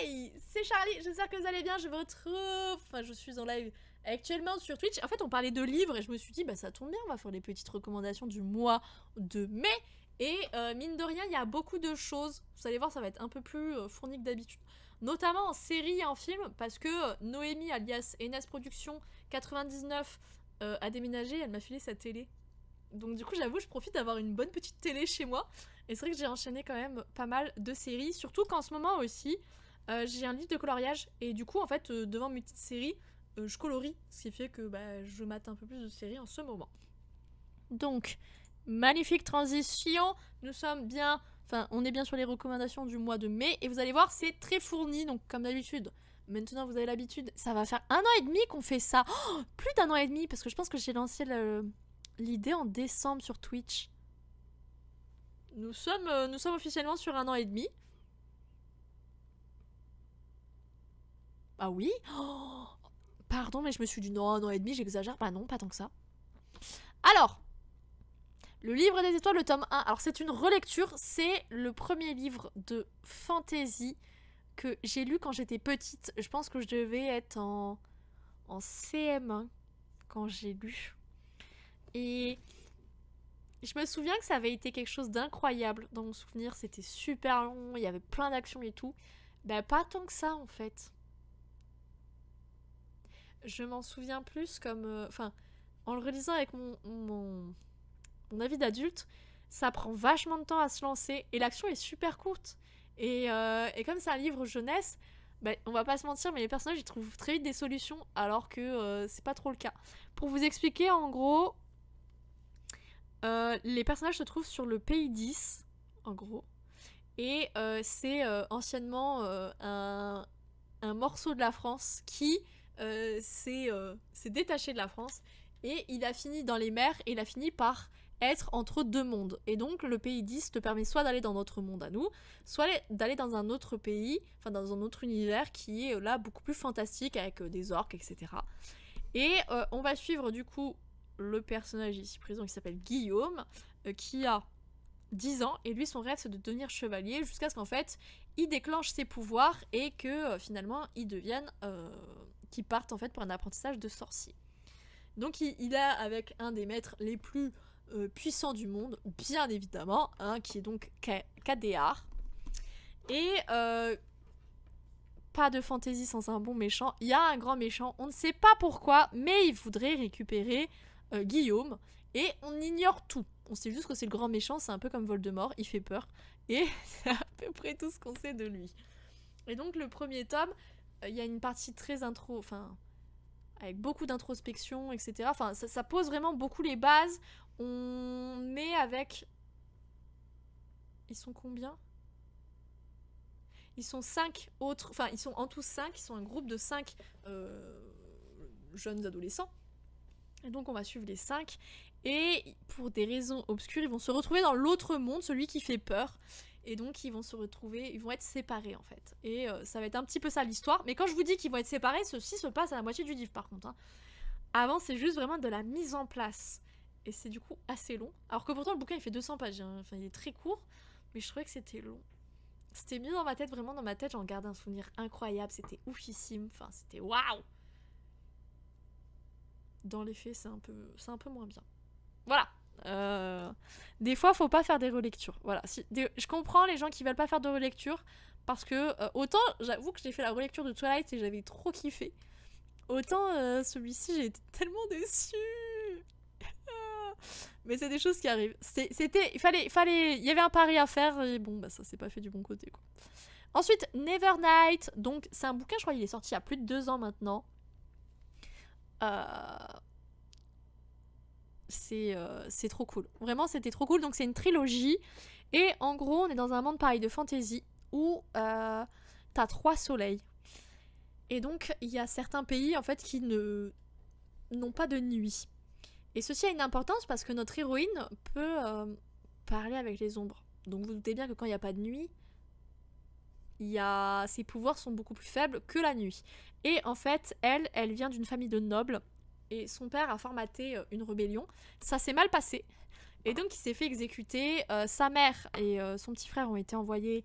Hey, c'est Charlie, j'espère que vous allez bien, je vous retrouve, enfin je suis en live actuellement sur Twitch. En fait on parlait de livres et je me suis dit bah ça tombe bien, on va faire les petites recommandations du mois de mai. Et mine de rien il y a beaucoup de choses, vous allez voir ça va être un peu plus fourni que d'habitude. Notamment en série et en film parce que Noémie alias Enes Productions 99 a déménagé, elle m'a filé sa télé. Donc du coup j'avoue je profite d'avoir une bonne petite télé chez moi. Et c'est vrai que j'ai enchaîné quand même pas mal de séries, surtout qu'en ce moment aussi j'ai un livre de coloriage et du coup en fait devant mes petites séries je colorie, ce qui fait que bah, je mate un peu plus de séries en ce moment. Donc magnifique transition, nous sommes bien, enfin on est bien sur les recommandations du mois de mai et vous allez voir c'est très fourni donc comme d'habitude. Maintenant vous avez l'habitude, ça va faire 1 an et demi qu'on fait ça, oh, plus d'1 an et demi parce que je pense que j'ai lancé l'idée en décembre sur Twitch. Nous sommes officiellement sur 1 an et demi. Ah oui, oh, pardon, mais je me suis dit non, 1 an et demi, j'exagère. Bah non, pas tant que ça. Alors, le livre des étoiles, le tome 1. Alors, c'est une relecture. C'est le premier livre de fantasy que j'ai lu quand j'étais petite. Je pense que je devais être en CM1 quand j'ai lu. Et je me souviens que ça avait été quelque chose d'incroyable. Dans mon souvenir, c'était super long, il y avait plein d'actions et tout. Bah, pas tant que ça en fait. Je m'en souviens plus comme... Enfin, en le relisant avec mon avis d'adulte, ça prend vachement de temps à se lancer et l'action est super courte. Et comme c'est un livre jeunesse, bah, on va pas se mentir, mais les personnages ils trouvent très vite des solutions alors que c'est pas trop le cas. Pour vous expliquer, en gros, les personnages se trouvent sur le pays 10, en gros. Et c'est anciennement un morceau de la France qui s'est détaché de la France et il a fini dans les mers et il a fini par être entre deux mondes. Et donc le pays 10 te permet soit d'aller dans notre monde à nous, soit d'aller dans un autre pays, enfin dans un autre univers qui est là beaucoup plus fantastique avec des orques, etc. Et on va suivre du coup le personnage ici présent qui s'appelle Guillaume, qui a 10 ans et lui son rêve c'est de devenir chevalier jusqu'à ce qu'en fait il déclenche ses pouvoirs et que finalement il devienne qu'il parte en fait pour un apprentissage de sorcier. Donc il a avec un des maîtres les plus puissants du monde, bien évidemment, hein, qui est donc Kadéar. Et pas de fantaisie sans un bon méchant. Il y a un grand méchant, on ne sait pas pourquoi, mais il voudrait récupérer Guillaume. Et on ignore tout. On sait juste que c'est le grand méchant, c'est un peu comme Voldemort, il fait peur. Et c'est à peu près tout ce qu'on sait de lui. Et donc le premier tome, il y a une partie très intro, enfin, avec beaucoup d'introspection, etc. Enfin, ça pose vraiment beaucoup les bases. On est avec... Ils sont combien ? Ils sont 5 autres, enfin ils sont en tout 5, ils sont un groupe de 5 jeunes adolescents. Et donc on va suivre les 5. Et pour des raisons obscures, ils vont se retrouver dans l'autre monde, celui qui fait peur. Et donc ils vont se retrouver, ils vont être séparés en fait. Et ça va être un petit peu ça l'histoire. Mais quand je vous dis qu'ils vont être séparés, ceci se passe à la moitié du livre par contre. Hein. Avant c'est juste vraiment de la mise en place. Et c'est du coup assez long. Alors que pourtant le bouquin il fait 200 pages. Hein. Enfin il est très court. Mais je trouvais que c'était long. C'était mis dans ma tête, vraiment dans ma tête, j'en garde un souvenir incroyable. C'était oufissime. Enfin c'était waouh. Dans les faits c'est un peu moins bien. Voilà. Des fois, faut pas faire des relectures. Voilà. Je comprends les gens qui veulent pas faire de relecture parce que autant j'avoue que j'ai fait la relecture de Twilight et j'avais trop kiffé. Autant celui-ci, j'ai été tellement déçue. Mais c'est des choses qui arrivent. Il y avait un pari à faire et bon, bah ça s'est pas fait du bon côté quoi. Ensuite, Nevernight. Donc, c'est un bouquin, je crois qu'il est sorti il y a plus de 2 ans maintenant. C'est trop cool. Vraiment, c'était trop cool. Donc, c'est une trilogie. Et en gros, on est dans un monde pareil de fantasy où t'as 3 soleils. Et donc, il y a certains pays en fait qui n'ont pas de nuit. Et ceci a une importance parce que notre héroïne peut parler avec les ombres. Donc, vous doutez bien que quand il n'y a pas de nuit, ses pouvoirs sont beaucoup plus faibles que la nuit. Et en fait, elle vient d'une famille de nobles. Et son père a formaté une rébellion. Ça s'est mal passé. Et donc il s'est fait exécuter. Sa mère et son petit frère ont été envoyés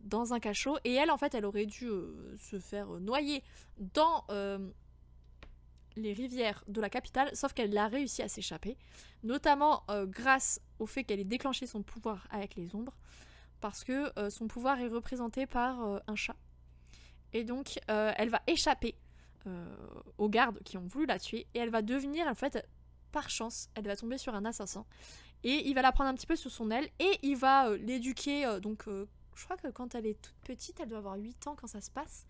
dans un cachot. Et elle, en fait, elle aurait dû se faire noyer dans les rivières de la capitale, sauf qu'elle a réussi à s'échapper, notamment grâce au fait qu'elle ait déclenché son pouvoir avec les ombres, parce que son pouvoir est représenté par un chat. Et donc, elle va échapper aux gardes qui ont voulu la tuer, et elle va devenir, en fait, par chance, elle va tomber sur un assassin. Et il va la prendre un petit peu sous son aile, et il va l'éduquer, je crois que quand elle est toute petite, elle doit avoir 8 ans quand ça se passe.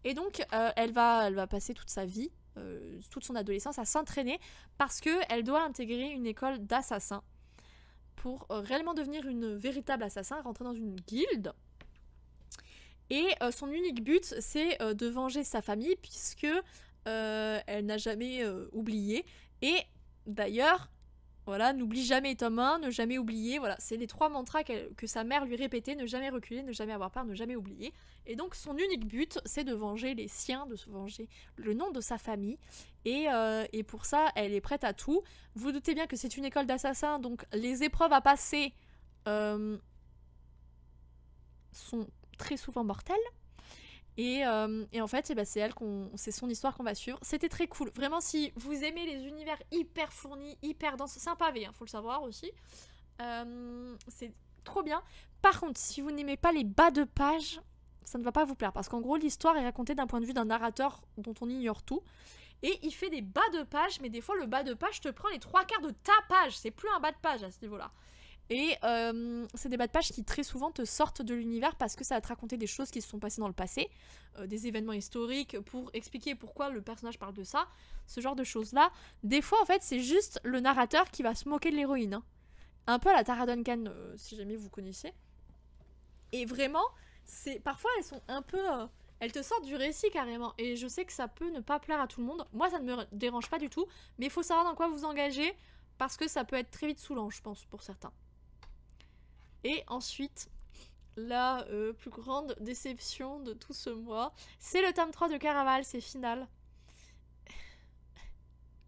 Et donc, elle va passer toute sa vie, toute son adolescence, à s'entraîner, parce qu'elle doit intégrer une école d'assassins pour réellement devenir une véritable assassin, rentrer dans une guilde. Et son unique but, c'est de venger sa famille, puisque elle n'a jamais oublié. Et d'ailleurs, voilà, n'oublie jamais tome 1, ne jamais oublier, voilà, c'est les 3 mantras que sa mère lui répétait, ne jamais reculer, ne jamais avoir peur, ne jamais oublier. Et donc son unique but, c'est de venger les siens, de se venger le nom de sa famille. Et pour ça, elle est prête à tout. Vous doutez bien que c'est une école d'assassins, donc les épreuves à passer sont très souvent mortelles. Et en fait, c'est son histoire qu'on va suivre. C'était très cool. Vraiment, si vous aimez les univers hyper fournis, hyper denses, c'est un pavé, hein, faut le savoir aussi. C'est trop bien. Par contre, si vous n'aimez pas les bas de page, ça ne va pas vous plaire. Parce qu'en gros, l'histoire est racontée d'un point de vue d'un narrateur dont on ignore tout. Et il fait des bas de page, mais des fois, le bas de page te prend les 3/4 de ta page. C'est plus un bas de page à ce niveau-là. Et c'est des bas de page qui très souvent te sortent de l'univers parce que ça va te raconter des choses qui se sont passées dans le passé, des événements historiques pour expliquer pourquoi le personnage parle de ça, ce genre de choses-là. Des fois, en fait, c'est juste le narrateur qui va se moquer de l'héroïne. Hein. Un peu à la Tara Duncan, si jamais vous connaissez. Et vraiment, parfois, elles sont un peu... elles te sortent du récit carrément. Et je sais que ça peut ne pas plaire à tout le monde. Moi, ça ne me dérange pas du tout. Mais il faut savoir dans quoi vous engagez parce que ça peut être très vite saoulant, je pense, pour certains. Et ensuite, la plus grande déception de tout ce mois, c'est le tome 3 de Caraval, c'est final.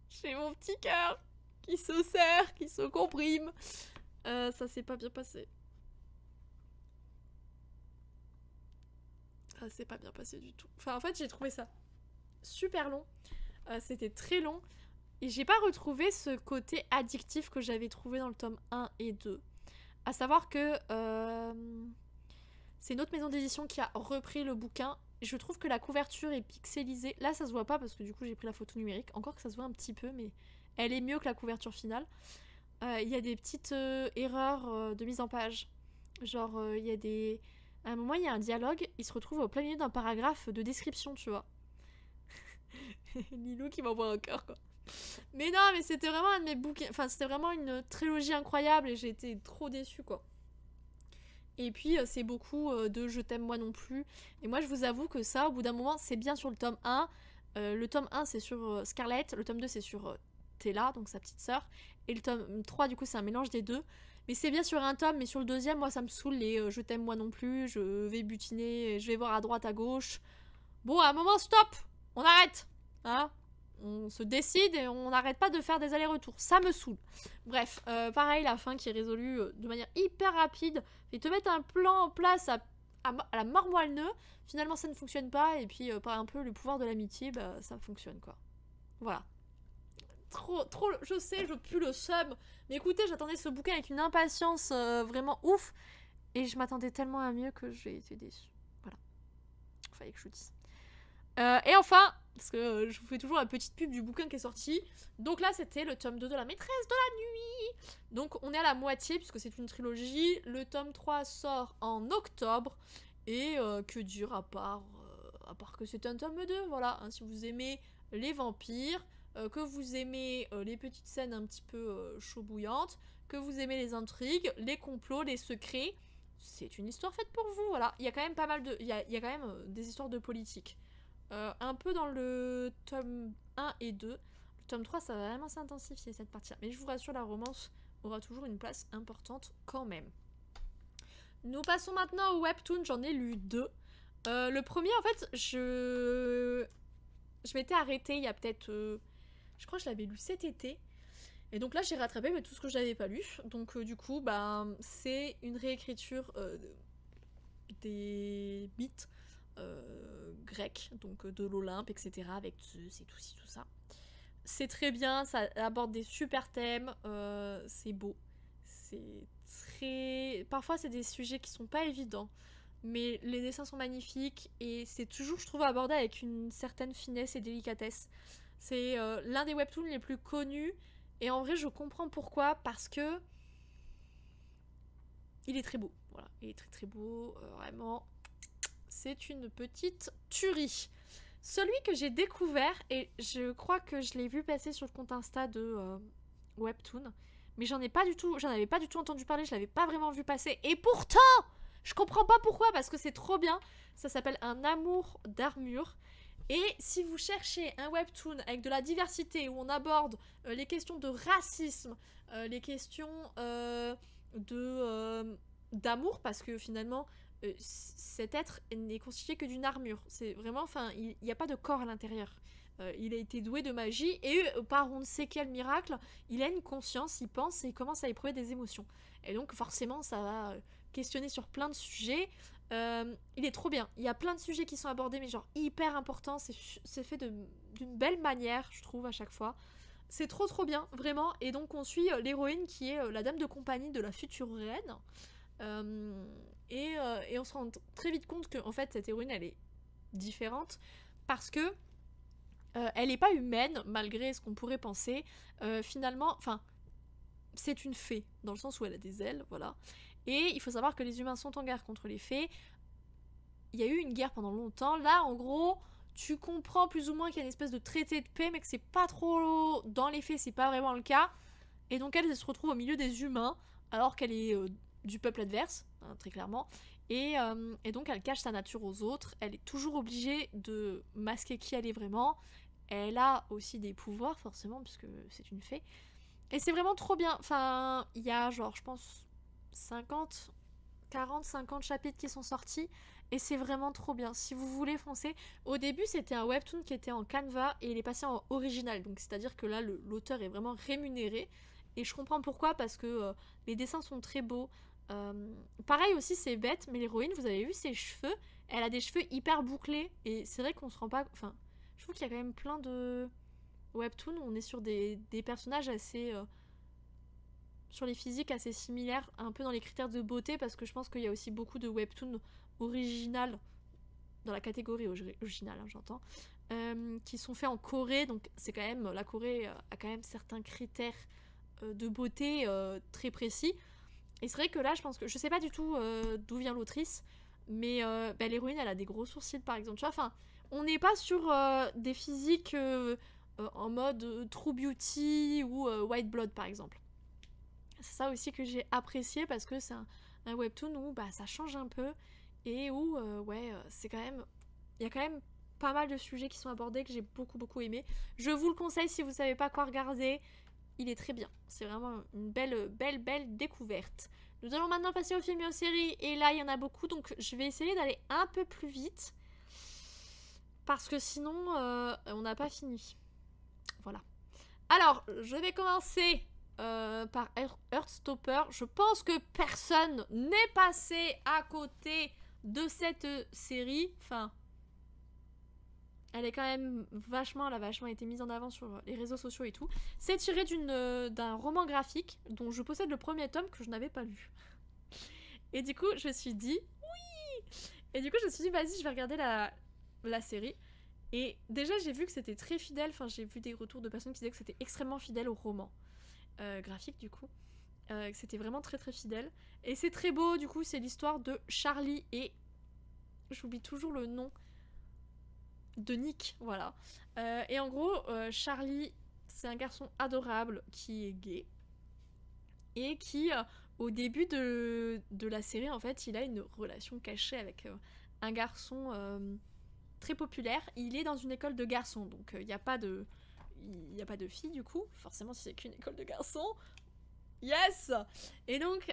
J'ai mon petit cœur qui se serre, qui se comprime. Ça s'est pas bien passé. Ça s'est pas bien passé du tout. Enfin, en fait, j'ai trouvé ça super long. C'était très long. Et j'ai pas retrouvé ce côté addictif que j'avais trouvé dans le tome 1 et 2. À savoir que c'est une autre maison d'édition qui a repris le bouquin. Je trouve que la couverture est pixelisée. Là, ça se voit pas parce que du coup, j'ai pris la photo numérique. Encore que ça se voit un petit peu, mais elle est mieux que la couverture finale. Il y a des petites erreurs de mise en page. Genre, il y a des... À un moment, il y a un dialogue. Il se retrouve au plein milieu d'un paragraphe de description, tu vois. Lilou qui m'envoie un cœur, quoi. Mais non, mais c'était vraiment un de mes bouquins. Enfin, c'était vraiment une trilogie incroyable et j'ai été trop déçue, quoi. Et puis, c'est beaucoup de Je t'aime moi non plus. Et moi, je vous avoue que ça, au bout d'un moment, c'est bien sur le tome 1. Le tome 1, c'est sur Scarlett. Le tome 2, c'est sur Tella, donc sa petite sœur. Et le tome 3, du coup, c'est un mélange des deux. Mais c'est bien sur un tome, mais sur le deuxième, moi, ça me saoule les Je t'aime moi non plus. Je vais butiner, je vais voir à droite, à gauche. Bon, à un moment, stop! On arrête! Hein? On se décide et on n'arrête pas de faire des allers-retours. Ça me saoule. Bref, pareil, la fin qui est résolue de manière hyper rapide. Ils te mettent un plan en place à la mort moelle-neu. Finalement, ça ne fonctionne pas. Et puis, par un peu le pouvoir de l'amitié, bah, ça fonctionne, quoi. Voilà. Trop, je sais, je pue le seum. Mais écoutez, j'attendais ce bouquin avec une impatience vraiment ouf. Et je m'attendais tellement à mieux que j'ai été déçue. Voilà. Fallait que je le dise. Et enfin, parce que je vous fais toujours la petite pub du bouquin qui est sorti. Donc là, c'était le tome 2 de La Maîtresse de la Nuit. Donc on est à la moitié, puisque c'est une trilogie. Le tome 3 sort en octobre. Et que dire, à part que c'est un tome 2, voilà. Hein, si vous aimez les vampires, que vous aimez les petites scènes un petit peu chaud bouillantes, que vous aimez les intrigues, les complots, les secrets, c'est une histoire faite pour vous, voilà. Il y a quand même pas mal de... Il y a quand même des histoires de politique. Un peu dans le tome 1 et 2. Le tome 3, ça va vraiment s'intensifier cette partie-là. Mais je vous rassure, la romance aura toujours une place importante quand même. Nous passons maintenant au webtoon. J'en ai lu 2. Le premier, en fait, je m'étais arrêtée il y a peut-être... je crois que je l'avais lu cet été. Et donc là, j'ai rattrapé tout ce que je n'avais pas lu. Donc du coup, bah, c'est une réécriture des mythes grecs, donc de l'Olympe, etc. avec Zeus et tout ci, tout ça. C'est très bien, ça aborde des super thèmes, c'est beau. C'est très... Parfois c'est des sujets qui sont pas évidents, mais les dessins sont magnifiques et c'est toujours, je trouve, abordé avec une certaine finesse et délicatesse. C'est l'un des webtoons les plus connus et en vrai je comprends pourquoi, parce que il est très beau. Voilà, il est très très beau, vraiment. C'est une petite tuerie. Celui que j'ai découvert, et je crois que je l'ai vu passer sur le compte Insta de Webtoon, mais j'en avais pas du tout entendu parler, je l'avais pas vraiment vu passer, et pourtant, je comprends pas pourquoi, parce que c'est trop bien. Ça s'appelle Un amour d'armure. Et si vous cherchez un webtoon avec de la diversité, où on aborde les questions de racisme, les questions d'amour, parce que finalement cet être n'est constitué que d'une armure. C'est vraiment, enfin, il n'y a pas de corps à l'intérieur. Il a été doué de magie et par on ne sait quel miracle, il a une conscience, il pense et il commence à éprouver des émotions. Et donc forcément, ça va questionner sur plein de sujets. Il est trop bien. Il y a plein de sujets qui sont abordés, mais genre hyper importants. C'est fait d'une belle manière, je trouve, à chaque fois. C'est trop trop bien, vraiment. Et donc on suit l'héroïne qui est la dame de compagnie de la future reine. Et on se rend très vite compte que en fait cette héroïne elle est différente parce que elle n'est pas humaine malgré ce qu'on pourrait penser. Finalement, enfin, c'est une fée dans le sens où elle a des ailes, voilà. Et il faut savoir que les humains sont en guerre contre les fées. Il y a eu une guerre pendant longtemps. Là, en gros, tu comprends plus ou moins qu'il y a une espèce de traité de paix, mais que c'est pas trop dans les faits, c'est pas vraiment le cas. Et donc elle se retrouve au milieu des humains alors qu'elle est du peuple adverse, hein, très clairement. Et donc elle cache sa nature aux autres. Elle est toujours obligée de masquer qui elle est vraiment. Elle a aussi des pouvoirs, forcément, puisque c'est une fée. Et c'est vraiment trop bien. Enfin, il y a genre, je pense, 50 chapitres qui sont sortis. Et c'est vraiment trop bien. Si vous voulez foncer. Au début, c'était un webtoon qui était en Canva et il est passé en original. Donc, c'est-à-dire que là, l'auteur est vraiment rémunéré. Et je comprends pourquoi, parce que les dessins sont très beaux. Pareil aussi, c'est bête, mais l'héroïne, vous avez vu ses cheveux. Elle a des cheveux hyper bouclés. Et c'est vrai qu'on se rend pas... Enfin, je trouve qu'il y a quand même plein de webtoons où on est sur des personnages assez... sur les physiques assez similaires, un peu dans les critères de beauté, parce que je pense qu'il y a aussi beaucoup de webtoons originales, dans la catégorie originale, hein, j'entends, qui sont faits en Corée, donc c'est quand même... La Corée a quand même certains critères de beauté très précis. Et c'est vrai que là, je pense que... Je sais pas du tout d'où vient l'autrice, mais bah, l'héroïne, elle a des gros sourcils, par exemple. Tu vois, enfin, on n'est pas sur des physiques en mode True Beauty ou White Blood, par exemple. C'est ça aussi que j'ai apprécié, parce que c'est un webtoon où bah, ça change un peu, et où, ouais, c'est quand même... Il y a quand même pas mal de sujets qui sont abordés que j'ai beaucoup, beaucoup aimé. Je vous le conseille si vous savez pas quoi regarder. Il est très bien. C'est vraiment une belle découverte. Nous allons maintenant passer aux films et aux séries. Et là, il y en a beaucoup. Donc, je vais essayer d'aller un peu plus vite. Parce que sinon, on n'a pas fini. Voilà. Alors, je vais commencer par Heartstopper. Je pense que personne n'est passé à côté de cette série. Enfin... Elle est quand même elle a vachement été mise en avant sur les réseaux sociaux et tout. C'est tiré d'un roman graphique dont je possède le premier tome que je n'avais pas lu. Et du coup, je me suis dit, oui! Et du coup, je me suis dit, vas-y, je vais regarder la série. Et déjà, j'ai vu que c'était très fidèle. Enfin, j'ai vu des retours de personnes qui disaient que c'était extrêmement fidèle au roman graphique, du coup. Que c'était vraiment très très fidèle. Et c'est très beau, du coup, c'est l'histoire de Charlie et... J'oublie toujours le nom... de Nick, voilà. Et en gros, Charlie, c'est un garçon adorable qui est gay et qui, au début de la série, en fait, il a une relation cachée avec un garçon très populaire. Il est dans une école de garçons, donc il n'y a pas de filles, du coup. Forcément, si c'est qu'une école de garçons... Yes! Et donc,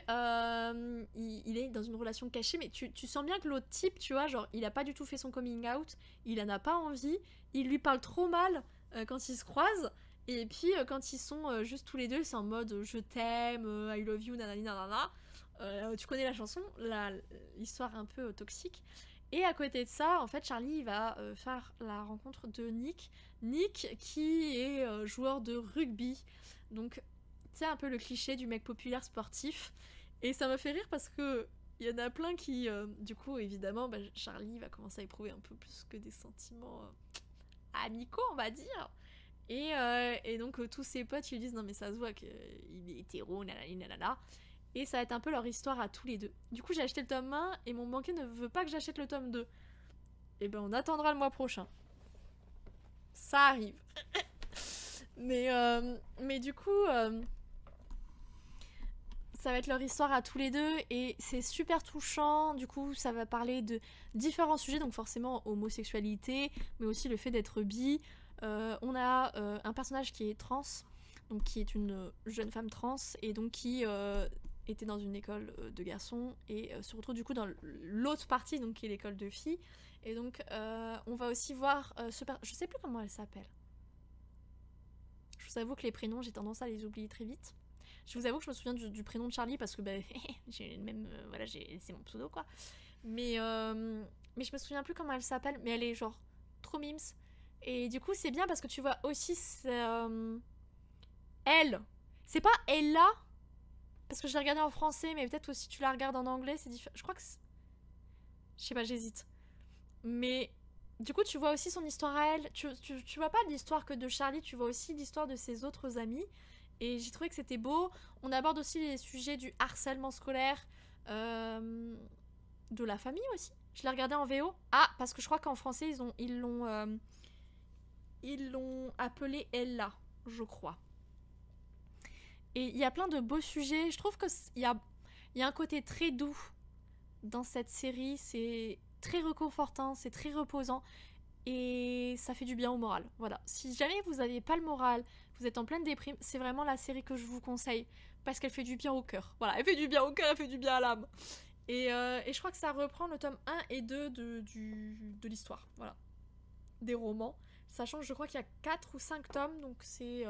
il est dans une relation cachée, mais tu sens bien que l'autre type, tu vois, genre, il a pas du tout fait son coming out, il en a pas envie, il lui parle trop mal quand ils se croisent, et puis quand ils sont juste tous les deux, c'est en mode je t'aime, I love you, nanani nanana. Tu connais la chanson, l'histoire un peu toxique. Et à côté de ça, en fait, Charlie il va faire la rencontre de Nick. Nick qui est joueur de rugby. Donc, c'est un peu le cliché du mec populaire sportif. Et ça me fait rire parce que il y en a plein qui, du coup, évidemment, Charlie va commencer à éprouver un peu plus que des sentiments amicaux, on va dire. Et donc, tous ses potes, ils lui disent non, mais ça se voit qu'il est hétéro, nanani, nanana. Et ça va être un peu leur histoire à tous les deux. Du coup, j'ai acheté le tome 1 et mon banquier ne veut pas que j'achète le tome 2. Et ben, on attendra le mois prochain. Ça arrive. mais du coup, ça va être leur histoire à tous les deux et c'est super touchant. Du coup, ça va parler de différents sujets, donc forcément homosexualité, mais aussi le fait d'être bi. On a un personnage qui est trans, donc qui est une jeune femme trans et donc qui était dans une école de garçons et se retrouve du coup dans l'autre partie, donc qui est l'école de filles. Et donc on va aussi voir je sais plus comment elle s'appelle. Je vous avoue que les prénoms, j'ai tendance à les oublier très vite. Je vous avoue que je me souviens du prénom de Charlie parce que j'ai le même, voilà, c'est mon pseudo quoi. Mais je me souviens plus comment elle s'appelle, mais elle est genre trop mimes. Et du coup c'est bien parce que tu vois aussi elle. C'est pas Ella parce que je l'ai regardé en français, mais peut-être aussi tu la regardes en anglais, c'est différent. Je crois que je sais pas, j'hésite. Mais du coup tu vois aussi son histoire à elle. Tu vois pas l'histoire que de Charlie, tu vois aussi l'histoire de ses autres amis. Et j'ai trouvé que c'était beau. On aborde aussi les sujets du harcèlement scolaire, de la famille aussi. Je l'ai regardé en VO. Ah, parce que je crois qu'en français, ils l'ont appelé Ella, je crois. Et il y a plein de beaux sujets. Je trouve qu'il y a un côté très doux dans cette série. C'est très réconfortant, c'est très reposant. Et ça fait du bien au moral. Voilà. Si jamais vous n'avez pas le moral, vous êtes en pleine déprime, c'est vraiment la série que je vous conseille. Parce qu'elle fait du bien au cœur. Voilà, elle fait du bien au cœur, elle fait du bien à l'âme. Et je crois que ça reprend le tome 1 et 2 de l'histoire. Voilà. Des romans. Sachant que je crois qu'il y a 4 ou 5 tomes, donc c'est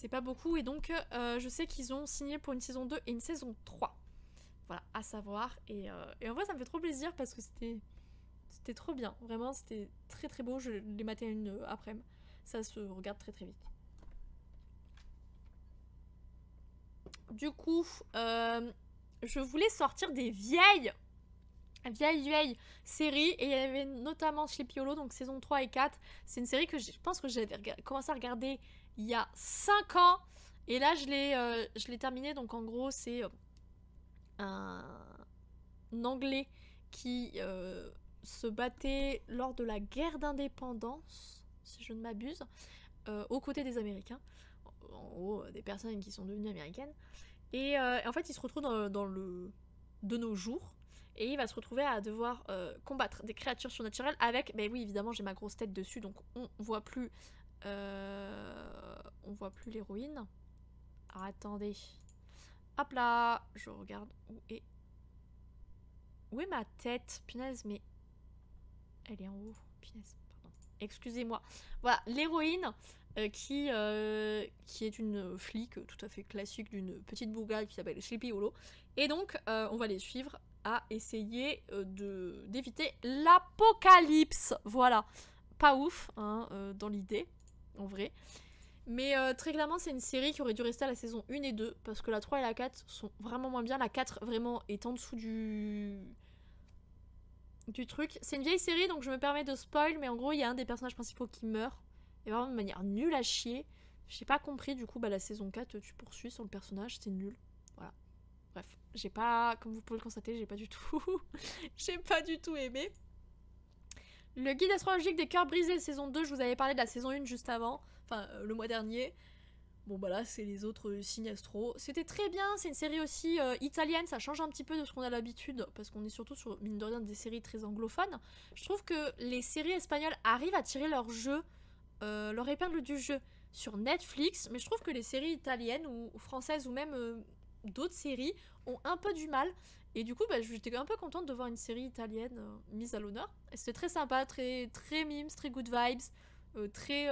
pas beaucoup. Et donc, je sais qu'ils ont signé pour une saison 2 et une saison 3. Voilà, à savoir. Et en vrai, ça me fait trop plaisir parce que c'était trop bien. Vraiment, c'était très très beau. Je l'ai maté une après-midi. Ça se regarde très très vite. Du coup, je voulais sortir des vieilles séries. Et il y avait notamment Sleepy Hollow, donc saison 3 et 4. C'est une série que je pense que j'avais commencé à regarder il y a 5 ans. Et là, je l'ai terminée. Donc en gros, c'est un Anglais qui se battait lors de la guerre d'indépendance, si je ne m'abuse, aux côtés des Américains. En gros, des personnes qui sont devenues américaines. Et en fait, il se retrouve de nos jours. Et il va se retrouver à devoir combattre des créatures surnaturelles avec... Ben oui, évidemment, j'ai ma grosse tête dessus, donc on voit plus l'héroïne. Alors, attendez. Hop là, je regarde où est ma tête? Punaise, mais... Elle est en haut. Punaise, pardon. Excusez-moi. Voilà, l'héroïne qui est une flic tout à fait classique d'une petite bourgade qui s'appelle Sleepy Hollow. Et donc, on va les suivre à essayer d'éviter l'apocalypse. Voilà. Pas ouf, hein, dans l'idée, en vrai. Mais très clairement, c'est une série qui aurait dû rester à la saison 1 et 2, parce que la 3 et la 4 sont vraiment moins bien. La 4, vraiment, est en dessous du truc. C'est une vieille série, donc je me permets de spoil, mais en gros, il y a un des personnages principaux qui meurt, et vraiment de manière nulle à chier. J'ai pas compris, du coup, la saison 4, tu poursuis sur le personnage, c'est nul. Voilà. Bref, j'ai pas, comme vous pouvez le constater, j'ai pas du tout... j'ai pas du tout aimé. Le guide astrologique des cœurs brisés, saison 2, je vous avais parlé de la saison 1 juste avant, enfin, le mois dernier. Bon bah là c'est les autres signes astro. C'était très bien, c'est une série aussi italienne, ça change un petit peu de ce qu'on a l'habitude, parce qu'on est surtout sur, mine de rien, des séries très anglophones. Je trouve que les séries espagnoles arrivent à tirer leur jeu, leur épingle du jeu sur Netflix, mais je trouve que les séries italiennes ou françaises ou même d'autres séries ont un peu du mal. Et du coup j'étais un peu contente de voir une série italienne mise à l'honneur. C'était très sympa, très, très mimes, très good vibes. Très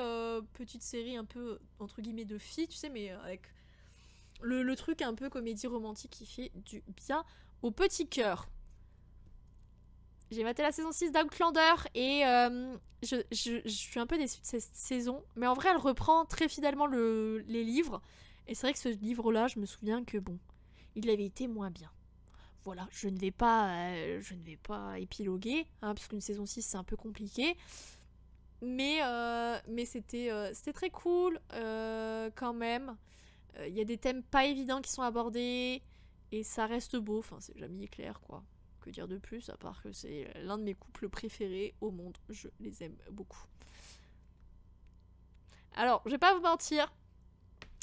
petite série un peu entre guillemets de filles, tu sais, mais avec le truc un peu comédie romantique qui fait du bien au petit cœur. J'ai maté la saison 6 d'Outlander et je suis un peu déçue de cette saison. Mais en vrai, elle reprend très fidèlement les livres. Et c'est vrai que ce livre-là, je me souviens que bon, il avait été moins bien. Voilà, je ne vais pas épiloguer, hein, parce qu'une saison 6, c'est un peu compliqué. Mais c'était très cool quand même. Il y a des thèmes pas évidents qui sont abordés. Et ça reste beau, enfin c'est jamais clair quoi. Que dire de plus à part que c'est l'un de mes couples préférés au monde. Je les aime beaucoup. Alors, je vais pas vous mentir,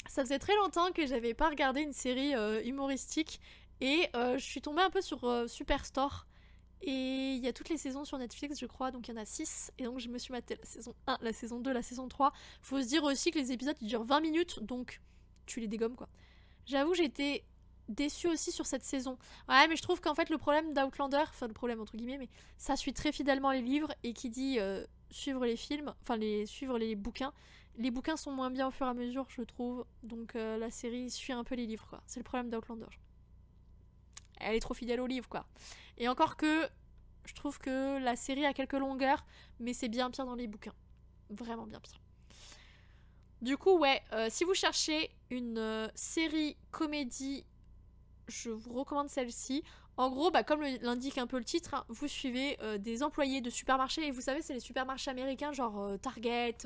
ça faisait très longtemps que j'avais pas regardé une série humoristique et je suis tombée un peu sur Superstore. Et il y a toutes les saisons sur Netflix, je crois, donc il y en a 6. Et donc je me suis maté la saison 1, la saison 2, la saison 3. Faut se dire aussi que les épisodes ils durent 20 minutes, donc tu les dégommes quoi. J'avoue, j'étais déçue aussi sur cette saison. Ouais, mais je trouve qu'en fait le problème d'Outlander, enfin le problème entre guillemets, mais ça suit très fidèlement les livres et qui dit suivre les films, enfin suivre les bouquins. Les bouquins sont moins bien au fur et à mesure, je trouve. Donc la série suit un peu les livres quoi. C'est le problème d'Outlander. Elle est trop fidèle aux livres quoi. Et encore que je trouve que la série a quelques longueurs, mais c'est bien pire dans les bouquins. Vraiment bien pire. Du coup, ouais, si vous cherchez une série comédie, je vous recommande celle-ci. En gros, bah, comme l'indique un peu le titre, hein, vous suivez des employés de supermarchés. Et vous savez, c'est les supermarchés américains, genre Target,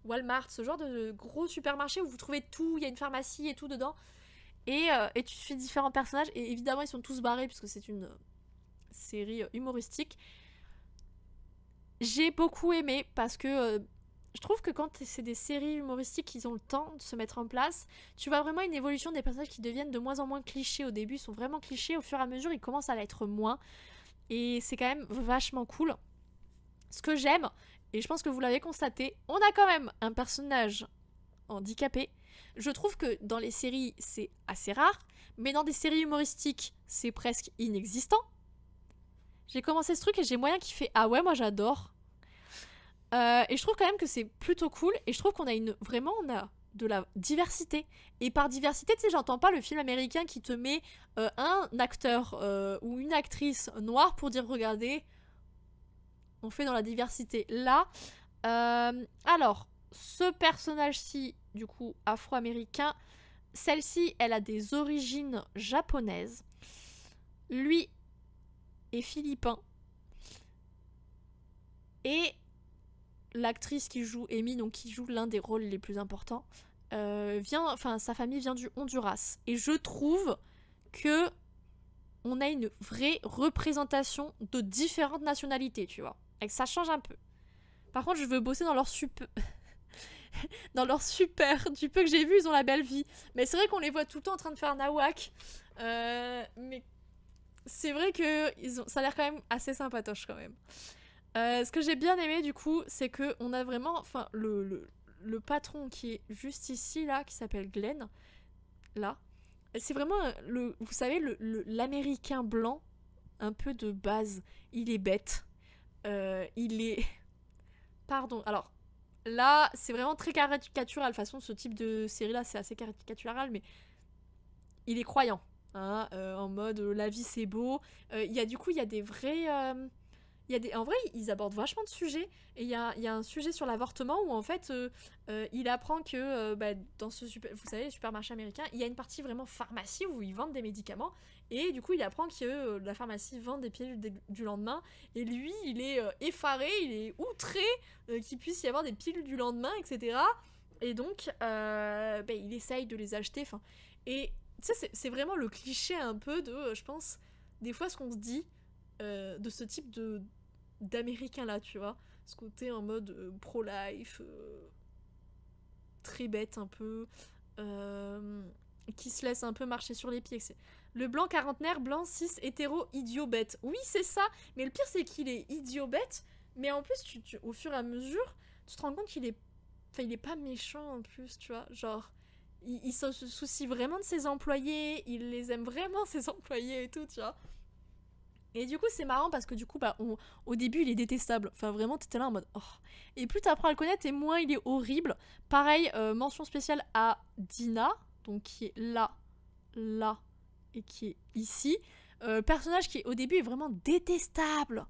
Walmart, ce genre de gros supermarchés où vous trouvez tout, il y a une pharmacie et tout dedans. Et tu suis différents personnages. Et évidemment, ils sont tous barrés puisque c'est une série humoristique. J'ai beaucoup aimé parce que je trouve que quand c'est des séries humoristiques, ils ont le temps de se mettre en place. Tu vois vraiment une évolution des personnages qui deviennent de moins en moins clichés. Au début, ils sont vraiment clichés. Au fur et à mesure, ils commencent à l'être moins. Et c'est quand même vachement cool. Ce que j'aime, et je pense que vous l'avez constaté, on a quand même un personnage handicapé. Je trouve que dans les séries, c'est assez rare. Mais dans des séries humoristiques, c'est presque inexistant. J'ai commencé ce truc et j'ai moyen qui fait ah ouais, moi j'adore. Et je trouve quand même que c'est plutôt cool. Et je trouve qu'on a on a de la diversité. Et par diversité, tu sais, j'entends pas le film américain qui te met un acteur ou une actrice noire pour dire regardez, on fait dans la diversité. Là, alors, ce personnage-ci, du coup, afro-américain, celle-ci, elle a des origines japonaises. Lui est philippin. Et l'actrice qui joue Amy, donc qui joue l'un des rôles les plus importants, sa famille vient du Honduras. Et je trouve que on a une vraie représentation de différentes nationalités, tu vois. Et que ça change un peu. Par contre, je veux bosser dans leur dans leur super. Du peu que j'ai vu, ils ont la belle vie. Mais c'est vrai qu'on les voit tout le temps en train de faire nawak. Mais c'est vrai que ça a l'air quand même assez sympatoche quand même. Ce que j'ai bien aimé du coup, c'est que on a vraiment, enfin le patron qui est juste ici là, qui s'appelle Glenn, là, c'est vraiment vous savez l'américain blanc, un peu de base. Il est bête, il est, pardon. Alors là, c'est vraiment très caricatural. De toute façon, ce type de série là, c'est assez caricatural, mais il est croyant, hein, en mode la vie c'est beau. Il y a des vrais en vrai, ils abordent vachement de sujets. Et il y a un sujet sur l'avortement où en fait, il apprend que dans vous savez, les supermarchés américains, il y a une partie vraiment pharmacie où ils vendent des médicaments. Et du coup, il apprend que la pharmacie vend des pilules du lendemain. Et lui, il est effaré, il est outré qu'il puisse y avoir des pilules du lendemain, etc. Et donc, il essaye de les acheter. Et tu sais, c'est vraiment le cliché un peu de, je pense, des fois ce qu'on se dit de ce type d'américain là, tu vois, ce côté en mode pro-life, très bête un peu, qui se laisse un peu marcher sur les pieds. C'est le blanc quarantenaire, blanc, cis, hétéro, idiot, bête. Oui, c'est ça, mais le pire c'est qu'il est idiot, bête, mais en plus, au fur et à mesure, tu te rends compte qu'il est... Enfin, il est pas méchant en plus, tu vois, genre... Il se soucie vraiment de ses employés, il les aime vraiment, ses employés et tout, tu vois. Et du coup, c'est marrant parce que du coup, au début, il est détestable. Enfin, vraiment, t'étais là en mode... Oh. Et plus t'apprends à le connaître, et moins il est horrible. Pareil, mention spéciale à Dina, donc qui est là, là et qui est ici. Personnage qui au début est vraiment détestable.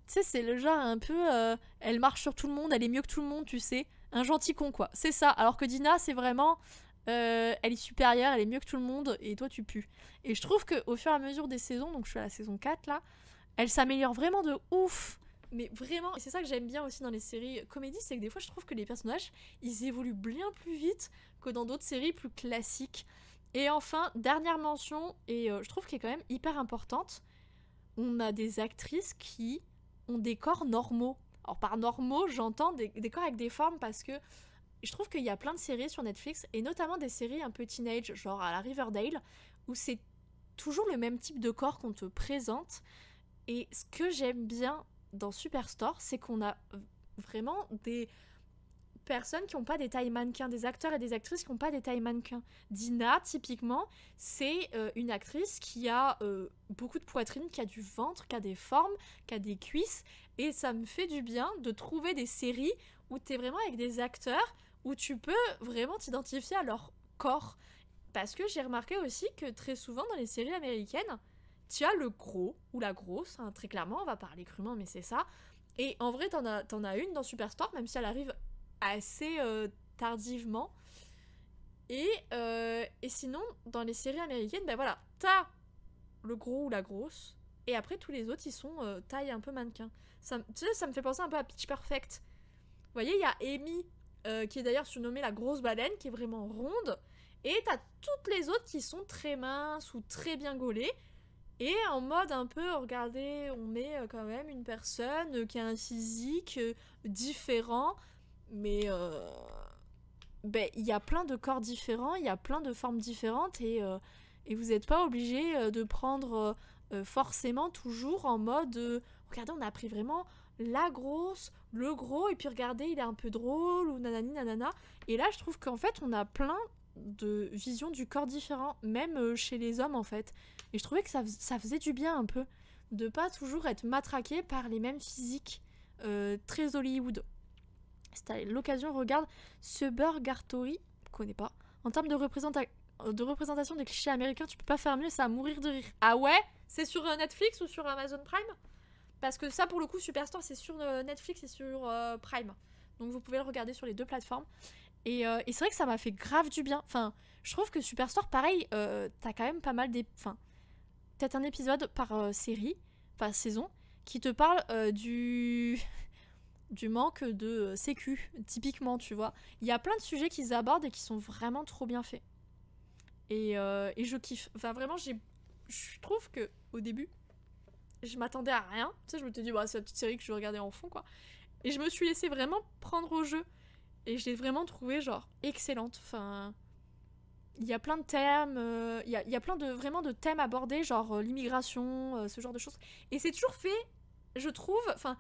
Tu sais, c'est le genre un peu... elle marche sur tout le monde, elle est mieux que tout le monde, tu sais. Un gentil con, quoi. C'est ça. Alors que Dina, c'est vraiment... elle est supérieure, elle est mieux que tout le monde, et toi, tu pues. Et je trouve qu'au fur et à mesure des saisons, donc je suis à la saison 4, là, elle s'améliore vraiment de ouf. Mais vraiment, et c'est ça que j'aime bien aussi dans les séries comédies, c'est que des fois, je trouve que les personnages, ils évoluent bien plus vite que dans d'autres séries plus classiques. Et enfin, dernière mention, et je trouve qu'elle est quand même hyper importante, on a des actrices qui ont des corps normaux. Alors par normaux, j'entends des corps avec des formes parce que je trouve qu'il y a plein de séries sur Netflix, et notamment des séries un peu teenage, genre à la Riverdale, où c'est toujours le même type de corps qu'on te présente. Et ce que j'aime bien dans Superstore, c'est qu'on a vraiment des personnes qui n'ont pas des tailles mannequins, des acteurs et des actrices qui n'ont pas des tailles mannequins. Dina, typiquement, c'est une actrice qui a beaucoup de poitrine, qui a du ventre, qui a des formes, qui a des cuisses, et ça me fait du bien de trouver des séries où tu es vraiment avec des acteurs, où tu peux vraiment t'identifier à leur corps. Parce que j'ai remarqué aussi que très souvent dans les séries américaines, tu as le gros ou la grosse, hein, très clairement, on va parler crûment, mais c'est ça. Et en vrai, t'en as une dans Superstore, même si elle arrive assez tardivement. Et sinon, dans les séries américaines, ben voilà, t'as le gros ou la grosse, et après tous les autres, ils sont taille un peu mannequin. Ça, tu sais, ça me fait penser un peu à Pitch Perfect. Vous voyez, il y a Amy, qui est d'ailleurs surnommée la grosse baleine, qui est vraiment ronde, et t'as toutes les autres qui sont très minces ou très bien gaulées. Et en mode un peu, regardez, on met quand même une personne qui a un physique différent, mais ben, y a plein de corps différents, il y a plein de formes différentes, et vous n'êtes pas obligé de prendre forcément toujours en mode regardez, on a pris vraiment la grosse, le gros, et puis regardez, il est un peu drôle, ou nanani nanana. Et là, je trouve qu'en fait, on a plein de visions du corps différents, même chez les hommes en fait. Et je trouvais que ça faisait du bien un peu, de pas toujours être matraqué par les mêmes physiques très Hollywood. Si t'as l'occasion, regarde Suburgatory, je connais pas. En termes de représentation des clichés américains, tu peux pas faire mieux, ça va mourir de rire. Ah ouais? C'est sur Netflix ou sur Amazon Prime? Parce que ça, pour le coup, Superstore, c'est sur Netflix et sur Prime. Donc vous pouvez le regarder sur les deux plateformes. Et c'est vrai que ça m'a fait grave du bien. Enfin, je trouve que Superstore, pareil, t'as quand même pas mal enfin, peut-être un épisode par série, par saison, qui te parle du manque de sécu, typiquement, tu vois. Il y a plein de sujets qu'ils abordent et qui sont vraiment trop bien faits. Et je kiffe. Enfin, vraiment, je trouve que au début, je m'attendais à rien. Tu sais, je me suis dit, bah, c'est la petite série que je vais regarder en fond, quoi. Et je me suis laissée vraiment prendre au jeu. Et je l'ai vraiment trouvée, genre, excellente. Enfin, il y a plein de thèmes, il y a plein de, vraiment de thèmes abordés, genre l'immigration, ce genre de choses. Et c'est toujours fait, je trouve, enfin,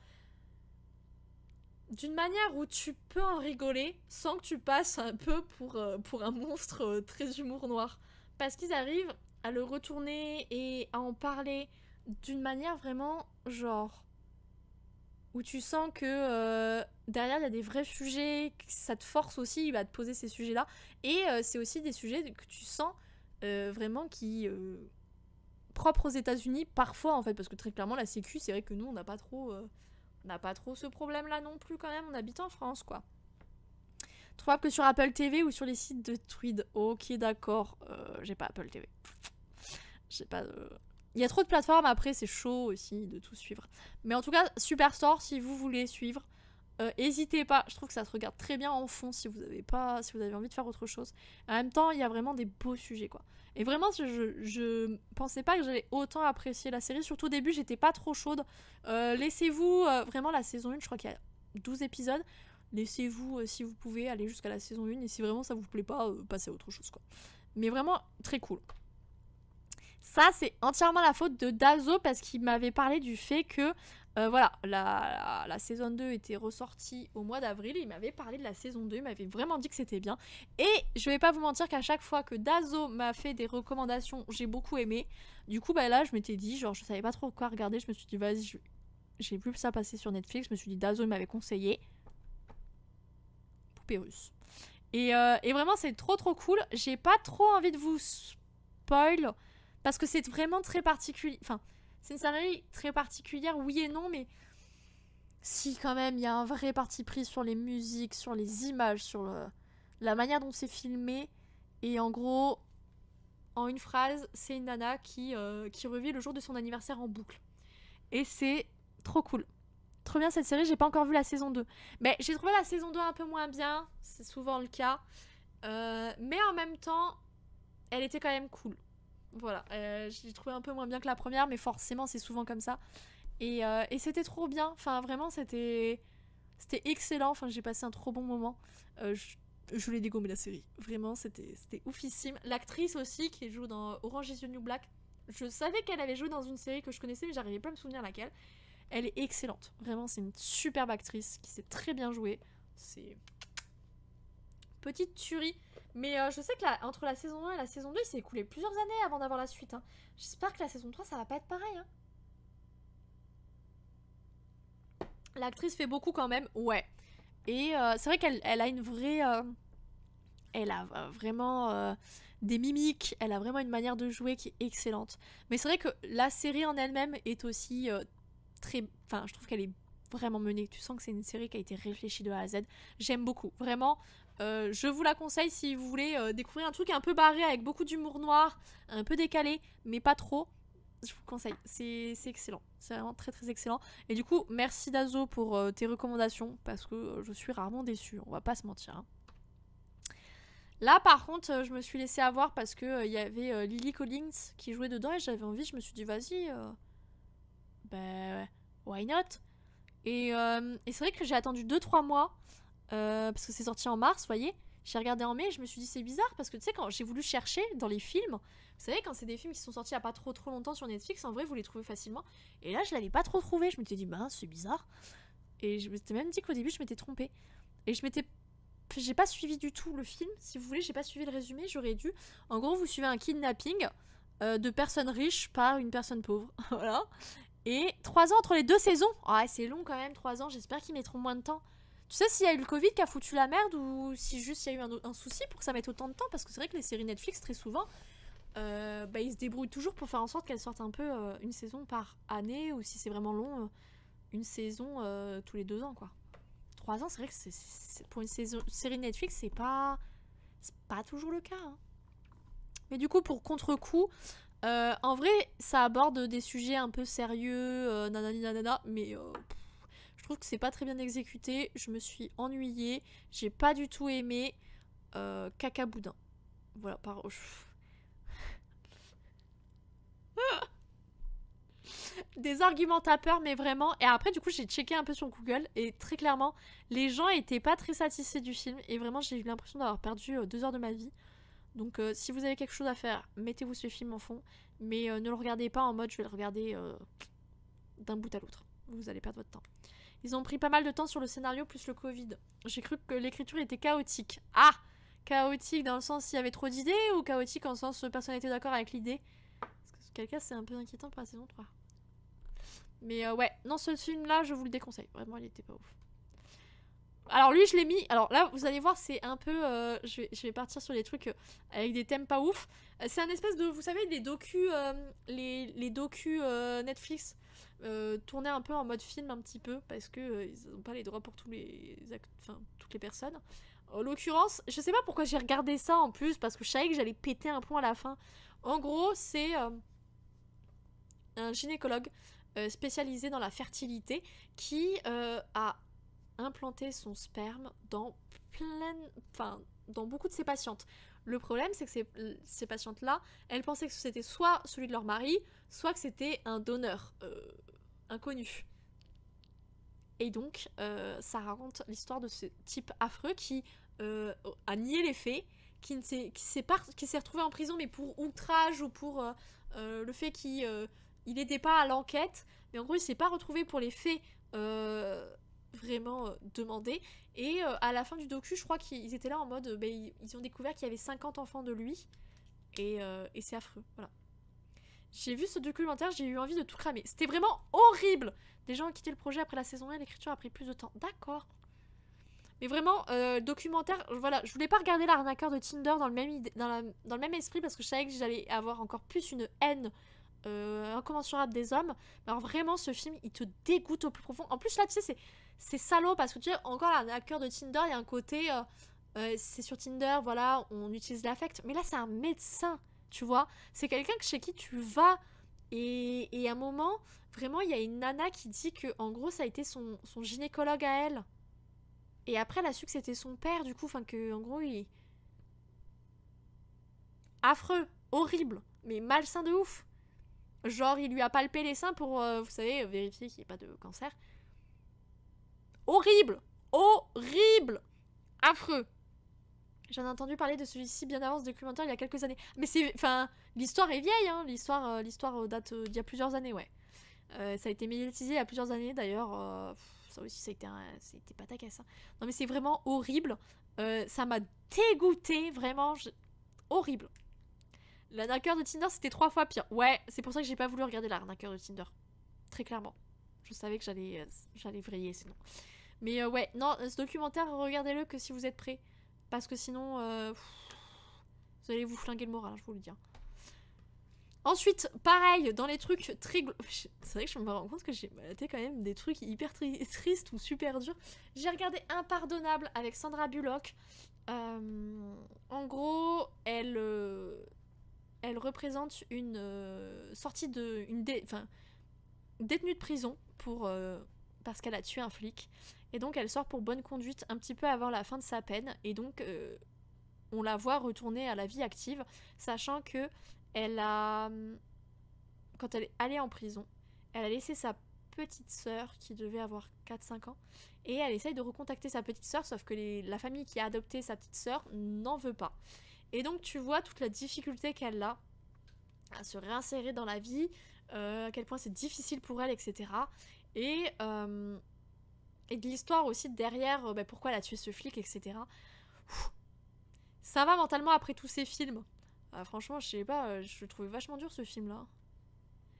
d'une manière où tu peux en rigoler sans que tu passes un peu pour un monstre très humour noir. Parce qu'ils arrivent à le retourner et à en parler d'une manière vraiment, genre, où tu sens que derrière il y a des vrais sujets, que ça te force aussi à te poser ces sujets-là. Et c'est aussi des sujets que tu sens vraiment qui propres aux États-Unis parfois en fait, parce que très clairement la Sécu, c'est vrai que nous on n'a pas trop ce problème-là non plus quand même. On habite en France quoi. Trouvable que sur Apple TV ou sur les sites de Tweed. Ok d'accord, j'ai pas Apple TV. J'ai pas de... Il y a trop de plateformes, après c'est chaud aussi de tout suivre. Mais en tout cas, Superstore, si vous voulez suivre, n'hésitez pas. Je trouve que ça se regarde très bien en fond si vous avez envie de faire autre chose. En même temps, il y a vraiment des beaux sujets quoi. Et vraiment, je pensais pas que j'allais autant apprécier la série. Surtout au début, j'étais pas trop chaude. Laissez-vous vraiment la saison 1, je crois qu'il y a 12 épisodes. Laissez-vous, si vous pouvez, aller jusqu'à la saison 1. Et si vraiment ça vous plaît pas, passez à autre chose quoi. Mais vraiment, très cool. Ça, c'est entièrement la faute de Dazo parce qu'il m'avait parlé du fait que voilà, la saison 2 était ressortie au mois d'avril. Il m'avait parlé de la saison 2, il m'avait vraiment dit que c'était bien. Et je vais pas vous mentir qu'à chaque fois que Dazo m'a fait des recommandations, j'ai beaucoup aimé. Du coup, bah là, je m'étais dit, genre, je savais pas trop quoi regarder. Je me suis dit, vas-y, j'ai vu ça passer sur Netflix. Je me suis dit, Dazo, il m'avait conseillé Poupée russe. Et vraiment, c'est trop trop cool. J'ai pas trop envie de vous spoil parce que c'est vraiment très particulier. Enfin, c'est une série très particulière, oui et non, mais si quand même, il y a un vrai parti pris sur les musiques, sur les images, sur la manière dont c'est filmé. Et en gros, en une phrase, c'est une nana qui revit le jour de son anniversaire en boucle. Et c'est trop cool. Trop bien cette série, j'ai pas encore vu la saison 2. Mais j'ai trouvé la saison 2 un peu moins bien, c'est souvent le cas. Mais en même temps, elle était quand même cool. Voilà, je l'ai trouvé un peu moins bien que la première, mais forcément c'est souvent comme ça. Et c'était trop bien, enfin vraiment c'était excellent, enfin j'ai passé un trop bon moment. Je l'ai dégommé la série, vraiment c'était oufissime. L'actrice aussi qui joue dans Orange is the New Black, je savais qu'elle avait joué dans une série que je connaissais mais j'arrivais pas à me souvenir laquelle. Elle est excellente, vraiment c'est une superbe actrice qui sait très bien jouer. C'est petite tuerie. Mais je sais que entre la saison 1 et la saison 2, il s'est écoulé plusieurs années avant d'avoir la suite. Hein. J'espère que la saison 3, ça va pas être pareil. Hein. L'actrice fait beaucoup quand même, ouais. Et c'est vrai qu'elle a une vraie... elle a vraiment des mimiques, elle a vraiment une manière de jouer qui est excellente. Mais c'est vrai que la série en elle-même est aussi très... Enfin, je trouve qu'elle est vraiment menée. Tu sens que c'est une série qui a été réfléchie de A à Z. J'aime beaucoup, vraiment. Je vous la conseille si vous voulez découvrir un truc un peu barré avec beaucoup d'humour noir, un peu décalé, mais pas trop. Je vous conseille, c'est excellent, c'est vraiment très très excellent. Et du coup, merci Dazo pour tes recommandations, parce que je suis rarement déçue, on va pas se mentir. Hein. Là par contre, je me suis laissée avoir parce que y avait Lily Collins qui jouait dedans et j'avais envie, je me suis dit vas-y, bah why not. Et c'est vrai que j'ai attendu 2-3 mois, parce que c'est sorti en mars, vous voyez. J'ai regardé en mai et je me suis dit c'est bizarre parce que tu sais quand j'ai voulu chercher dans les films, vous savez quand c'est des films qui sont sortis il y a pas trop longtemps sur Netflix, en vrai vous les trouvez facilement. Et là je l'avais pas trop trouvé, je m'étais dit bah c'est bizarre. Et je m'étais même dit qu'au début je m'étais trompée. Et j'ai pas suivi du tout le film, si vous voulez j'ai pas suivi le résumé, j'aurais dû. En gros vous suivez un kidnapping de personnes riches par une personne pauvre, voilà. Et 3 ans entre les 2 saisons, ah c'est long quand même 3 ans, j'espère qu'ils mettront moins de temps. Tu sais s'il y a eu le Covid qui a foutu la merde ou si juste il y a eu un souci pour que ça mette autant de temps. Parce que c'est vrai que les séries Netflix, très souvent, ils se débrouillent toujours pour faire en sorte qu'elles sortent un peu une saison par année. Ou si c'est vraiment long, une saison tous les 2 ans, quoi. 3 ans, c'est vrai que pour une série Netflix, c'est pas toujours le cas. Hein. Mais du coup, pour contre-coup, en vrai, ça aborde des sujets un peu sérieux, nanani nanana, mais... je trouve que c'est pas très bien exécuté, je me suis ennuyée, j'ai pas du tout aimé Caca Boudin. Voilà, des arguments tapeurs, mais vraiment. Et après, du coup, j'ai checké un peu sur Google et très clairement, les gens étaient pas très satisfaits du film et vraiment, j'ai eu l'impression d'avoir perdu 2 heures de ma vie. Donc, si vous avez quelque chose à faire, mettez-vous ce film en fond, mais ne le regardez pas en mode je vais le regarder d'un bout à l'autre. Vous allez perdre votre temps. Ils ont pris pas mal de temps sur le scénario plus le Covid. J'ai cru que l'écriture était chaotique. Ah! Chaotique dans le sens s'il y avait trop d'idées ou chaotique en sens personne n'était d'accord avec l'idée? Parce que quel cas c'est un peu inquiétant pour la saison 3. Mais ouais, non ce film là je vous le déconseille. Vraiment il était pas ouf. Alors lui je l'ai mis, alors là vous allez voir c'est un peu, je vais partir sur les trucs avec des thèmes pas ouf. C'est un espèce de, vous savez les docus, les docus Netflix. Tourner un peu en mode film un petit peu parce que ils n'ont pas les droits pour toutes les personnes. En l'occurrence, je sais pas pourquoi j'ai regardé ça en plus parce que je savais que j'allais péter un plomb à la fin. En gros, c'est un gynécologue spécialisé dans la fertilité qui a implanté son sperme dans dans beaucoup de ses patientes. Le problème, c'est que ces patientes-là, elles pensaient que c'était soit celui de leur mari, soit que c'était un donneur inconnu. Et donc, ça raconte l'histoire de ce type affreux qui a nié les faits, qui s'est retrouvé en prison, mais pour outrage ou pour le fait qu'il n'aidait pas à l'enquête. Mais en gros, il s'est pas retrouvé pour les faits vraiment demandés. Et à la fin du docu, je crois qu'ils étaient là en mode... ils ont découvert qu'il y avait 50 enfants de lui. Et c'est affreux, voilà. J'ai vu ce documentaire, j'ai eu envie de tout cramer. C'était vraiment horrible. Des gens ont quitté le projet après la saison 1, l'écriture a pris plus de temps. D'accord. Mais vraiment, documentaire, voilà, je voulais pas regarder l'arnaqueur de Tinder dans le même, dans le même esprit parce que je savais que j'allais avoir encore plus une haine incommensurable des hommes. Mais alors vraiment, ce film, il te dégoûte au plus profond. En plus, là, tu sais, c'est salaud parce que tu sais, encore l'arnaqueur de Tinder, il y a un côté, c'est sur Tinder, voilà, on utilise l'affect. Mais là, c'est un médecin, tu vois. C'est quelqu'un chez qui tu vas. Et à un moment, vraiment, il y a une nana qui dit que, en gros, ça a été son gynécologue à elle. Et après, elle a su que c'était son père, du coup, enfin que, en gros, il... Affreux, horrible, mais malsain de ouf. Genre, il lui a palpé les seins pour, vous savez, vérifier qu'il n'y ait pas de cancer. Horrible, horrible, affreux. J'en ai entendu parler de celui-ci bien avant ce documentaire il y a quelques années. Mais c'est... Enfin, l'histoire est vieille, hein. L'histoire date d'il y a plusieurs années, ouais. Ça a été médiatisé il y a plusieurs années, d'ailleurs. Ça aussi, ça a été pataquès. Hein. Non, mais c'est vraiment horrible. Ça m'a dégoûté, vraiment. Horrible. L'arnaqueur de Tinder, c'était 3 fois pire. Ouais, c'est pour ça que j'ai pas voulu regarder l'arnaqueur de Tinder. Très clairement. Je savais que j'allais vriller sinon. Mais ouais, non, ce documentaire, regardez-le que si vous êtes prêts. Parce que sinon, vous allez vous flinguer le moral, je vous le dis. Ensuite, pareil, dans les trucs très... C'est vrai que je me rends compte que j'ai maté quand même des trucs hyper tristes ou super durs. J'ai regardé Impardonnable avec Sandra Bullock. En gros, elle représente une sortie de... détenue de prison pour, parce qu'elle a tué un flic. Et donc elle sort pour bonne conduite un petit peu avant la fin de sa peine. Et donc on la voit retourner à la vie active, sachant que elle a... Quand elle est allée en prison, elle a laissé sa petite sœur qui devait avoir 4-5 ans. Et elle essaye de recontacter sa petite sœur, sauf que la famille qui a adopté sa petite sœur n'en veut pas. Et donc tu vois toute la difficulté qu'elle a à se réinsérer dans la vie, à quel point c'est difficile pour elle, etc. Et de l'histoire aussi derrière, pourquoi elle a tué ce flic, etc. Ça va mentalement après tous ces films. Franchement, je sais pas, je le trouvais vachement dur ce film-là.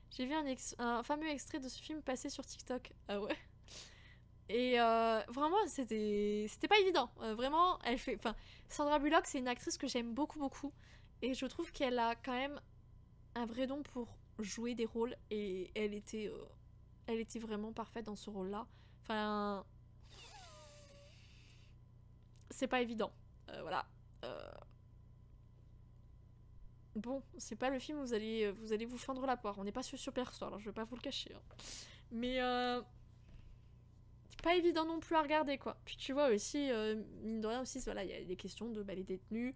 J'ai vu un fameux extrait de ce film passer sur TikTok. Ah ouais. Et vraiment, c'était pas évident. Vraiment, elle fait... Enfin, Sandra Bullock, c'est une actrice que j'aime beaucoup, beaucoup. Et je trouve qu'elle a quand même un vrai don pour jouer des rôles. Et elle était vraiment parfaite dans ce rôle-là. Enfin... C'est pas évident. Voilà. Bon, c'est pas le film où vous allez vous fendre la poire. On n'est pas sur Superstore, alors je vais pas vous le cacher. Hein. Mais c'est pas évident non plus à regarder, quoi. Puis tu vois aussi, mine de rien aussi, voilà, il y a des questions de les détenus.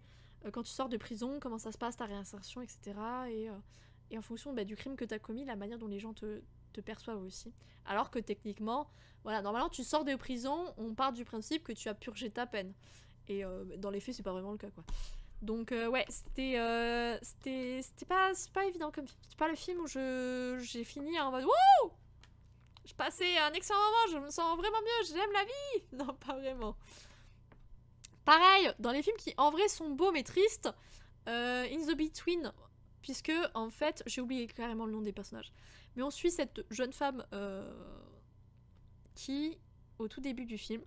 Quand tu sors de prison, comment ça se passe, ta réinsertion, etc. Et en fonction du crime que t'as commis, la manière dont les gens te perçoivent aussi. Alors que techniquement, voilà, normalement tu sors de prison, on part du principe que tu as purgé ta peine. Et dans les faits, c'est pas vraiment le cas, quoi. Donc ouais, c'était pas évident comme film. C'est pas le film où j'ai fini en mode wouh, je passais un excellent moment, je me sens vraiment mieux, j'aime la vie. Non, pas vraiment. Pareil, dans les films qui en vrai sont beaux mais tristes, In the Between, puisque en fait, j'ai oublié carrément le nom des personnages, mais on suit cette jeune femme qui, au tout début du film,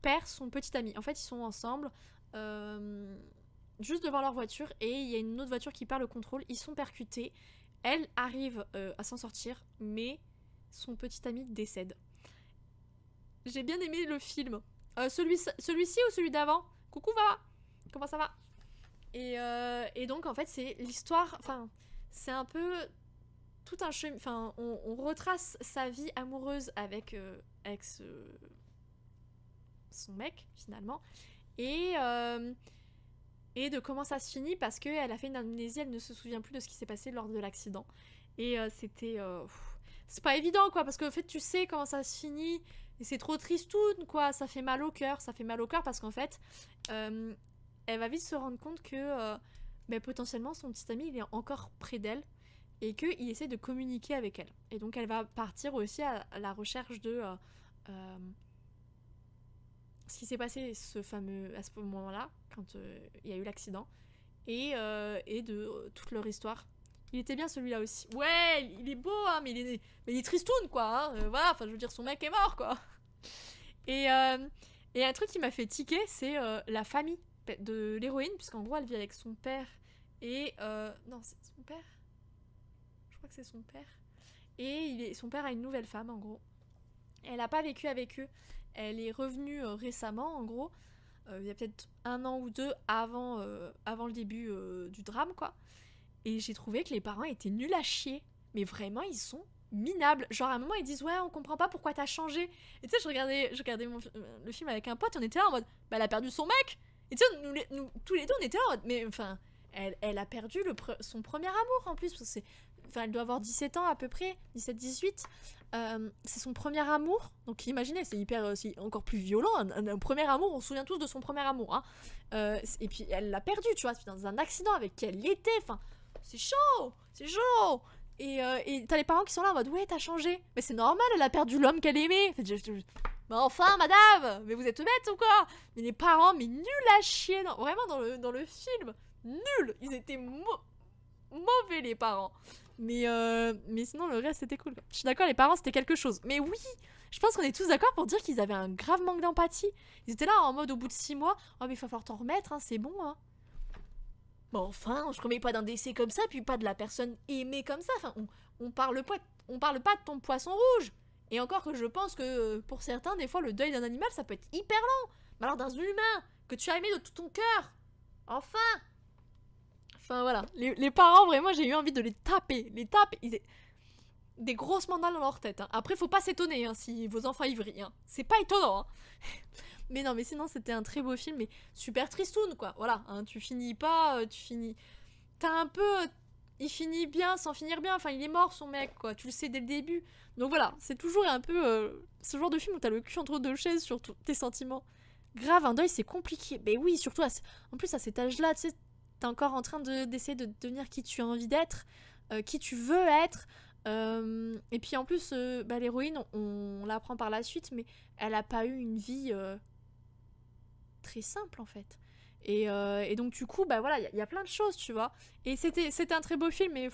perd son petit ami. En fait, ils sont ensemble. Juste devant leur voiture et il y a une autre voiture qui perd le contrôle, ils sont percutés, elle arrive à s'en sortir mais son petit ami décède. J'ai bien aimé le film. Celui-ci ou celui d'avant? Coucou Vava, comment ça va? Et donc en fait c'est l'histoire, enfin c'est un peu tout un chemin, enfin on retrace sa vie amoureuse avec son mec finalement et de comment ça se finit parce qu'elle a fait une amnésie, elle ne se souvient plus de ce qui s'est passé lors de l'accident. Et c'était... c'est pas évident, quoi, parce qu'en fait, tu sais comment ça se finit, et c'est trop tristoun, quoi, ça fait mal au cœur parce qu'en fait, elle va vite se rendre compte que potentiellement, son petit ami, il est encore près d'elle, et qu'il essaie de communiquer avec elle. Et donc, elle va partir aussi à la recherche de... ce qui s'est passé à ce moment-là, quand il y a eu l'accident, et de toute leur histoire. Il était bien celui-là aussi. Ouais, il est beau, hein, mais il est tristoun, quoi. Hein, voilà, enfin, je veux dire, son mec est mort, quoi. Et Et un truc qui m'a fait tiquer, c'est la famille de l'héroïne, puisqu'en gros, elle vit avec son père et... non, c'est son père. Je crois que c'est son père. Et son père a une nouvelle femme, en gros. Elle n'a pas vécu avec eux. Elle est revenue récemment, en gros. Il y a peut-être 1 an ou 2 avant le début du drame, quoi. Et j'ai trouvé que les parents étaient nuls à chier. Mais vraiment, ils sont minables. Genre, à un moment, ils disent « Ouais, on comprend pas pourquoi t'as changé. » Et tu sais, je regardais le film avec un pote, on était là en mode « Bah, elle a perdu son mec !» Et tu sais, nous, tous les deux, on était là en mode « Mais, enfin, elle a perdu son premier amour, en plus. » Enfin, elle doit avoir 17 ans, à peu près. 17-18. C'est son premier amour. Donc, imaginez, c'est encore plus violent. Un premier amour, on se souvient tous de son premier amour. Hein. Et puis, elle l'a perdu, tu vois. C'est dans un accident avec qui elle était. Enfin, c'est chaud. C'est chaud. Et t'as les parents qui sont là en mode « Ouais, t'as changé. » Mais c'est normal, elle a perdu l'homme qu'elle aimait. Bah enfin, madame, mais vous êtes bête ou quoi? Mais les parents, mais nuls à chier. Non, vraiment, dans le film. Nuls. Ils étaient mauvais, les parents. Mais sinon, le reste, c'était cool. Je suis d'accord, les parents, c'était quelque chose. Mais oui, je pense qu'on est tous d'accord pour dire qu'ils avaient un grave manque d'empathie. Ils étaient là en mode au bout de 6 mois. « Oh, mais il va falloir t'en remettre, hein, c'est bon, hein. » Bon, enfin, on se remet pas d'un décès comme ça, puis pas de la personne aimée comme ça. Enfin, on parle pas de ton poisson rouge. Et encore que je pense que pour certains, des fois, le deuil d'un animal, ça peut être hyper long. Mais alors d'un humain que tu as aimé de tout ton cœur. Enfin, voilà. Les parents, vraiment, j'ai eu envie de les taper. Ils ont des grosses mandales dans leur tête. Hein. Après, faut pas s'étonner hein, si vos enfants ivrient. Hein. C'est pas étonnant. Hein. Mais non, mais sinon, c'était un très beau film, mais super tristoun, quoi. Voilà, hein, tu finis pas, T'as un peu... il finit bien sans finir bien, enfin, il est mort, son mec, quoi. Tu le sais dès le début. Donc voilà, c'est toujours un peu ce genre de film où t'as le cul entre deux chaises sur tes sentiments. Grave, un deuil, c'est compliqué. Mais oui, surtout, en plus, à cet âge-là, tu sais, t'es encore en train d'essayer de devenir qui tu as envie d'être, qui tu veux être... et puis en plus, l'héroïne, on l'apprend par la suite, mais elle a pas eu une vie très simple en fait. Et donc du coup, bah voilà, il y a plein de choses, tu vois. Et c'était un très beau film, mais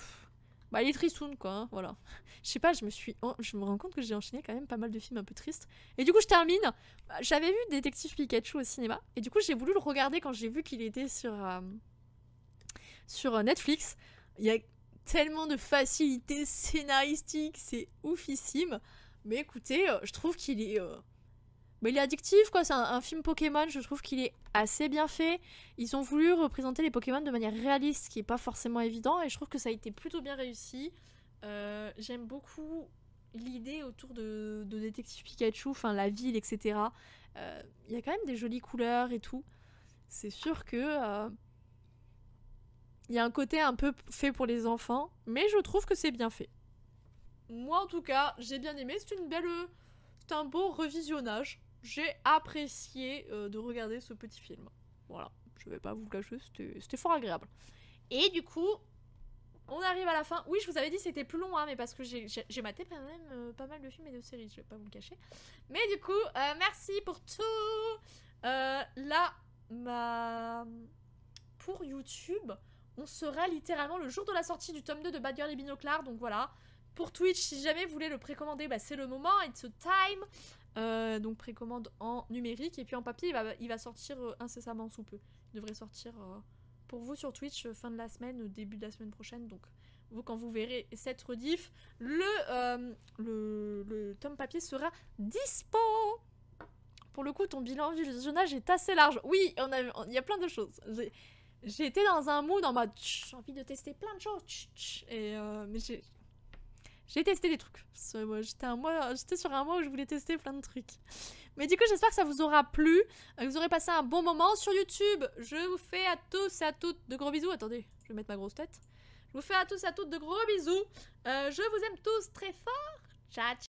il est tristoun quoi, hein, voilà. Je sais pas, je me rends compte que j'ai enchaîné quand même pas mal de films un peu tristes. Et du coup, je termine. J'avais vu Détective Pikachu au cinéma, et du coup, j'ai voulu le regarder quand j'ai vu qu'il était sur Netflix. Il y a tellement de facilité scénaristique, c'est oufissime. Mais écoutez, je trouve qu'il est... il est addictif, quoi. C'est un film Pokémon, je trouve qu'il est assez bien fait. Ils ont voulu représenter les Pokémon de manière réaliste, ce qui est pas forcément évident, et je trouve que ça a été plutôt bien réussi. J'aime beaucoup l'idée autour de Détective Pikachu, enfin la ville, etc. Il y a quand même des jolies couleurs et tout. C'est sûr que... il y a un côté un peu fait pour les enfants, mais je trouve que c'est bien fait. Moi, en tout cas, j'ai bien aimé. C'est un beau revisionnage. J'ai apprécié de regarder ce petit film. Voilà, je vais pas vous le cacher, c'était fort agréable. Et du coup, on arrive à la fin. Oui, je vous avais dit c'était plus long, hein, mais parce que j'ai maté quand même pas mal de films et de séries, je vais pas vous le cacher. Mais du coup, merci pour tout. Là, pour YouTube... on sera littéralement le jour de la sortie du tome 2 de Bad Girl et Binoclard, donc voilà. Pour Twitch, si jamais vous voulez le précommander, c'est le moment, it's a time. Donc précommande en numérique, et puis en papier, il va sortir incessamment sous peu. Il devrait sortir pour vous sur Twitch fin de la semaine, début de la semaine prochaine, donc vous, quand vous verrez cette rediff, le tome papier sera dispo. Pour le coup, ton bilan visionnage est assez large. Oui, il y a plein de choses. J'ai été dans un mood en mode j'ai envie de tester plein de choses. Mais j'ai testé des trucs. J'étais sur un mois où je voulais tester plein de trucs. Mais du coup, j'espère que ça vous aura plu. Que vous aurez passé un bon moment sur YouTube. Je vous fais à tous et à toutes de gros bisous. Attendez, je vais mettre ma grosse tête. Je vous fais à tous et à toutes de gros bisous. Je vous aime tous très fort. Ciao, ciao.